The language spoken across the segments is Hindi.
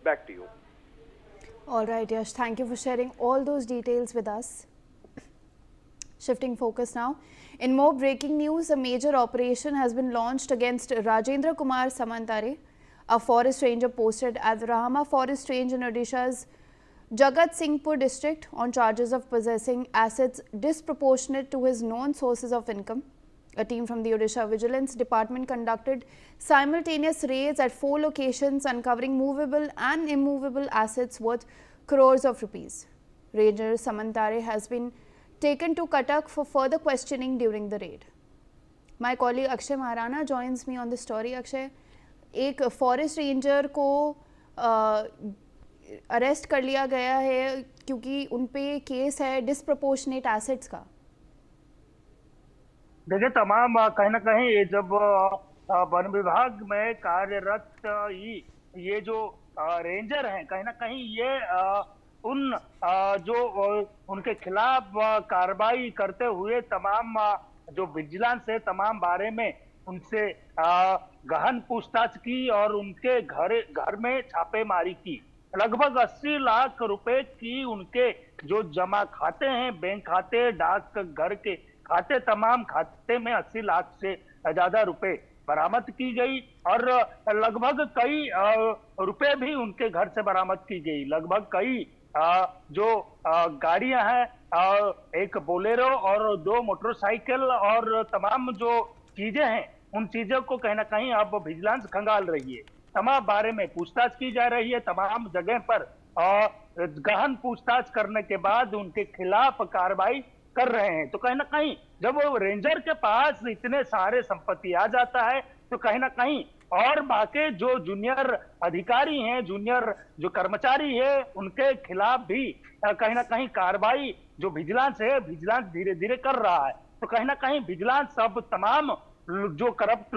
Back to you. All right, Yash, thank you for sharing all those details with us. Shifting focus now. In more breaking news, a major operation has been launched against Rajendra Kumar Samantare, a forest ranger posted at the Rahama Forest Range in Odisha's Jagat Singhpur district on charges of possessing assets disproportionate to his known sources of income. A team from the Odisha Vigilance Department conducted simultaneous raids at 4 locations, uncovering movable and immovable assets worth crores of rupees. Ranger Samantare has been taken to Cuttack for further questioning during the raid. My colleague Akshay Maharana joins me on the story. Akshay, एक फॉरेस्ट रेंजर को अरेस्ट कर लिया गया है क्योंकि उन पे केस है डिस्प्रपोर्शनेट एसेट्स का। देखिए, तमाम कहीं ना कहीं ये जब वन विभाग में कार्यरत ये जो रेंजर हैं, कहीं ना कहीं ये उन जो उनके खिलाफ कार्रवाई करते हुए तमाम जो विजिलेंस है, तमाम बारे में उनसे गहन पूछताछ की और उनके घर में छापेमारी की। लगभग 80 लाख रुपए की उनके जो जमा खाते हैं, बैंक खाते, डाक घर के खाते, तमाम खाते में 80 लाख से ज्यादा रुपए बरामद की गई और लगभग कई रुपए भी उनके घर से बरामद की गई। लगभग कई जो गाड़ियां हैं, एक बोलेरो और 2 मोटरसाइकिल और तमाम जो चीजें हैं, उन चीजों को कहीं ना कहीं अब विजिलेंस खंगाल रही है। तमाम बारे में पूछताछ की जा रही है, तमाम जगह पर गहन पूछताछ करने के बाद उनके खिलाफ कार्रवाई कर रहे हैं। तो कहीं ना कहीं जब वो रेंजर के पास इतने सारे संपत्ति आ जाता है तो कहीं ना कहीं और बाकी जो जूनियर अधिकारी हैं, जूनियर जो कर्मचारी है, उनके खिलाफ भी कहीं ना कहीं कार्रवाई जो विजिलेंस है, विजिलेंस धीरे धीरे कर रहा है। तो कहीं ना कहीं विजिलेंस अब तमाम जो करप्ट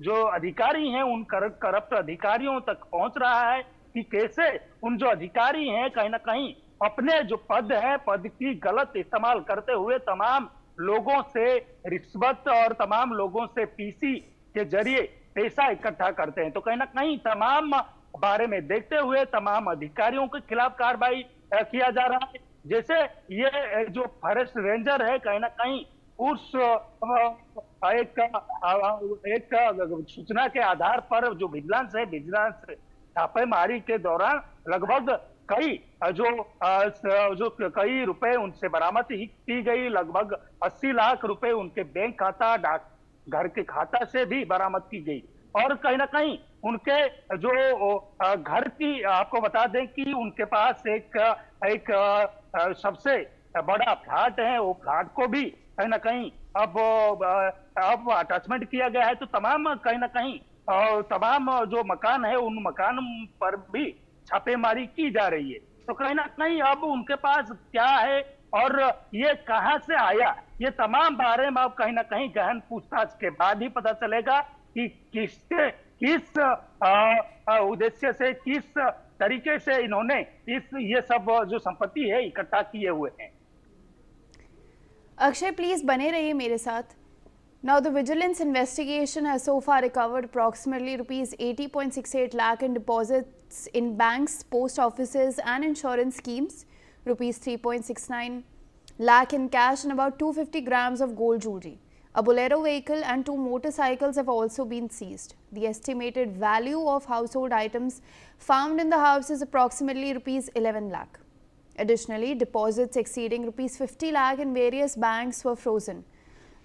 जो अधिकारी हैं, उन करप्ट अधिकारियों तक पहुंच रहा है कि कैसे उन जो अधिकारी हैं कहीं ना कहीं अपने जो पद है, पद की गलत इस्तेमाल करते हुए तमाम लोगों से रिश्वत और तमाम लोगों से पीसी के जरिए पैसा इकट्ठा करते हैं। तो कहीं ना कहीं तमाम बारे में देखते हुए तमाम अधिकारियों के खिलाफ कार्रवाई किया जा रहा है। जैसे ये जो फॉरेस्ट रेंजर है, कहीं ना कहीं उस एक सूचना के आधार पर जो विजिलेंस है, विजिलेंस छापेमारी के दौरान लगभग कई जो कई रुपए उनसे बरामद की गई। लगभग 80 लाख रुपए उनके बैंक खाता, डाक घर के खाता से भी बरामद की गई। और कहीं ना कहीं उनके जो घर की, आपको बता दें कि उनके पास एक सबसे बड़ा फ्लैट है, वो फ्लैट को भी कहीं ना कहीं अब अटैचमेंट किया गया है। तो तमाम कहीं ना कहीं तमाम जो मकान है, उन मकान पर भी छापेमारी की जा रही है। तो कहीं ना कहीं अब उनके पास क्या है और ये कहां से आया, ये तमाम बारे में अब कहीं ना कहीं गहन पूछताछ के बाद ही पता चलेगा कि किस उद्देश्य से, किस तरीके से इन्होंने ये सब जो संपत्ति है इकट्ठा किए हुए हैं। अक्षय, प्लीज बने रहिए मेरे साथ। Now, the vigilance investigation has so far recovered approximately rupees 80.68 lakh in deposits in banks, post offices and insurance schemes, rupees 3.69 lakh in cash and about 250 grams of gold jewelry. A Bolero vehicle and 2 motorcycles have also been seized. The estimated value of household items found in the house is approximately rupees 11 lakh. Additionally, deposits exceeding rupees 50 lakh in various banks were frozen.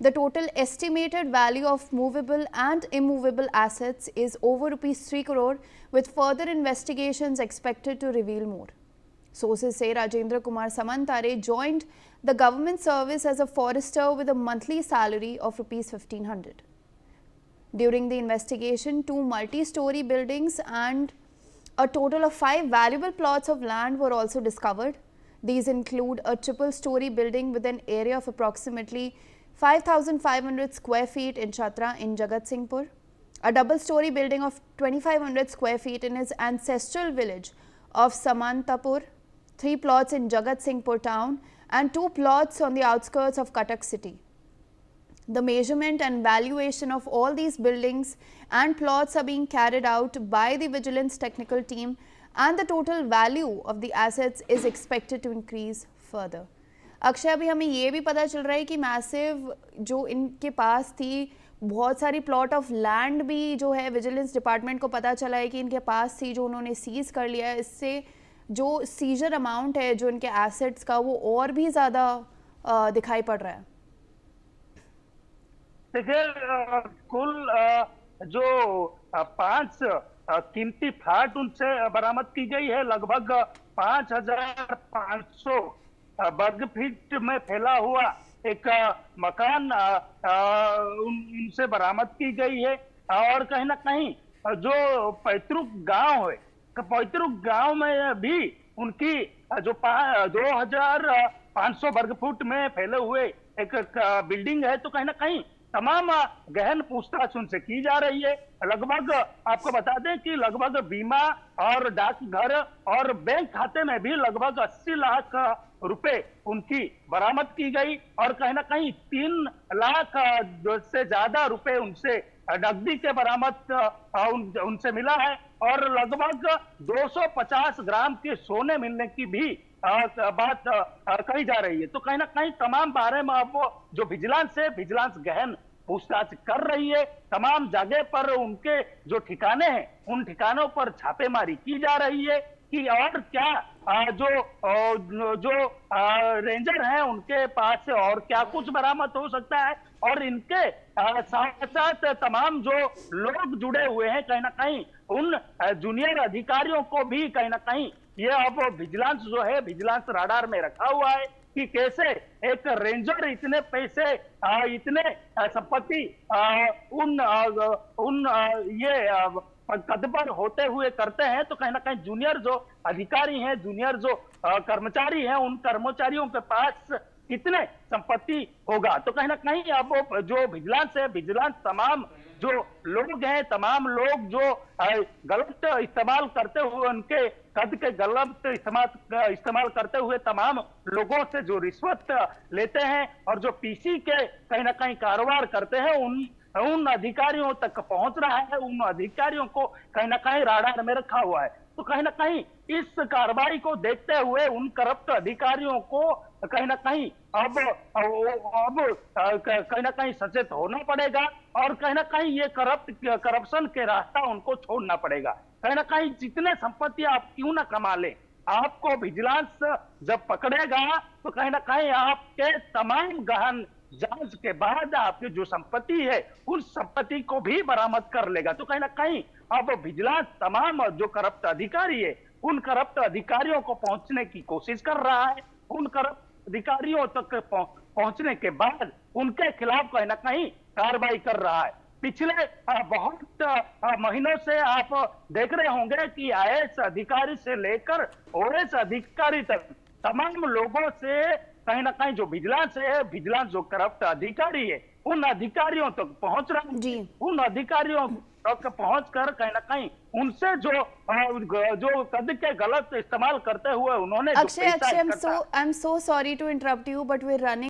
The total estimated value of movable and immovable assets is over rupees 3 crore, with further investigations expected to reveal more. Sources say Rajendra Kumar Samantare joined the government service as a forester with a monthly salary of rupees 1500. During the investigation, 2 multi-story buildings and a total of 5 valuable plots of land were also discovered. These include a triple-story building with an area of approximately 5,500 square feet in Chhatra in Jagat Singhpur, a double-story building of 2,500 square feet in his ancestral village of Samantapur, 3 plots in Jagat Singhpur town and 2 plots on the outskirts of Cuttack city. The measurement and valuation of all these buildings and plots are being carried out by the vigilance technical team and the total value of the assets is expected to increase further. Akshay, अभी हमें ये भी पता चल रहा है कि मैसिव जो इनके पास थी, बहुत सारी प्लॉट ऑफ लैंड भी जो है विजिलेंस डिपार्टमेंट को पता चला है कि इनके पास थी, जो उन्होंने सीज कर लिया है। इससे जो सीजर अमाउंट है जो इनके एसेट्स का, वो और भी ज़्यादा दिखाई पड़ रहा है। देखिए, कुल जो 5 कीमती फ्लैट उनसे बरामद की गई है, लगभग 5,500 वर्ग फीट में फैला हुआ एक मकान उनसे बरामद की गई है। और कहीं ना कहीं जो पैतृक गांव है, पैतृक गांव में भी उनकी जो 2,500 वर्ग फुट में फैले हुए एक बिल्डिंग है, तो कहीं ना कहीं तमाम गहन पूछताछ उनसे की जा रही है। लगभग आपको बता दें कि लगभग बीमा और डाकघर और बैंक खाते में भी लगभग 80 लाख रुपए उनकी बरामद की गई, और कहीं ना कहीं 3 लाख से ज्यादा रुपए उनसे नकदी के बरामद उनसे मिला है, और लगभग 250 ग्राम के सोने मिलने की भी बात कही जा रही है। तो कहीं ना कहीं तमाम बारे में अब जो विजिलेंस है, विजिलेंस गहन पूछताछ कर रही है। तमाम जगह पर उनके जो ठिकाने हैं, उन ठिकानों पर छापेमारी की जा रही है कि और क्या जो रेंजर हैं उनके पास से और क्या कुछ बरामद हो सकता है। और इनके साथ साथ तमाम जो लोग जुड़े हुए हैं, कहीं ना कहीं उन जूनियर अधिकारियों को भी कहीं ना कहीं ये अब विजिलेंस जो है, विजिलेंस राडार में रखा हुआ है कि कैसे एक रेंजर इतने पैसे, इतने संपत्ति उन ये पद पर होते हुए करते हैं। तो कहीं ना कहीं जूनियर जो अधिकारी हैं, जूनियर जो कर्मचारी हैं, उन कर्मचारियों के पास कितने संपत्ति होगा। तो कहीं ना कहीं अब जो विजिलेंस है, विजिलेंस तमाम जो लोग हैं, तमाम लोग जो गलत इस्तेमाल करते हुए, उनके कद के गलत इस्तेमाल करते हुए तमाम लोगों से जो रिश्वत लेते हैं और जो पीसी के कहीं ना कहीं कारोबार करते हैं, उन अधिकारियों तक पहुंच रहा है। उन अधिकारियों को कहीं ना कहीं राडार में रखा हुआ है। तो कहीं ना कहीं इस कार्रवाई को देखते हुए उन करप्ट अधिकारियों को कहीं ना कहीं अब कहीं ना कहीं सचेत होना पड़ेगा, और कहीं ना कहीं ये करप्शन के रास्ता उनको छोड़ना पड़ेगा। कहीं ना कहीं जितने संपत्ति आप क्यों ना कमा लें, आपको विजिलेंस जब पकड़ेगा तो कहीं ना कहीं आपके तमाम गहन जांच के बाद आपकी जो संपत्ति है, उस संपत्ति को भी बरामद कर लेगा। तो कहीं ना कहीं अब विजिलेंस तमाम जो करप्ट अधिकारी है, उन करप्ट अधिकारियों को पहुंचने की कोशिश कर रहा है। उन करप्ट अधिकारियों तक पहुंचने के बाद उनके खिलाफ कहीं ना कहीं कार्रवाई कर रहा है। पिछले बहुत महीनों से आप देख रहे होंगे कि आईएएस अधिकारी से लेकर ओएएस अधिकारी तक तमाम लोगों से कहीं ना कहीं जो विजिलेंस है, विजिलेंस जो करप्ट अधिकारी है, उन अधिकारियों तक पहुंच रहा है। उन अधिकारियों तक पहुंचकर कहीं ना कहीं उनसे जो कद के गलत इस्तेमाल करते हुए उन्होंने Akshay, I am so sorry to interrupt you, but we are running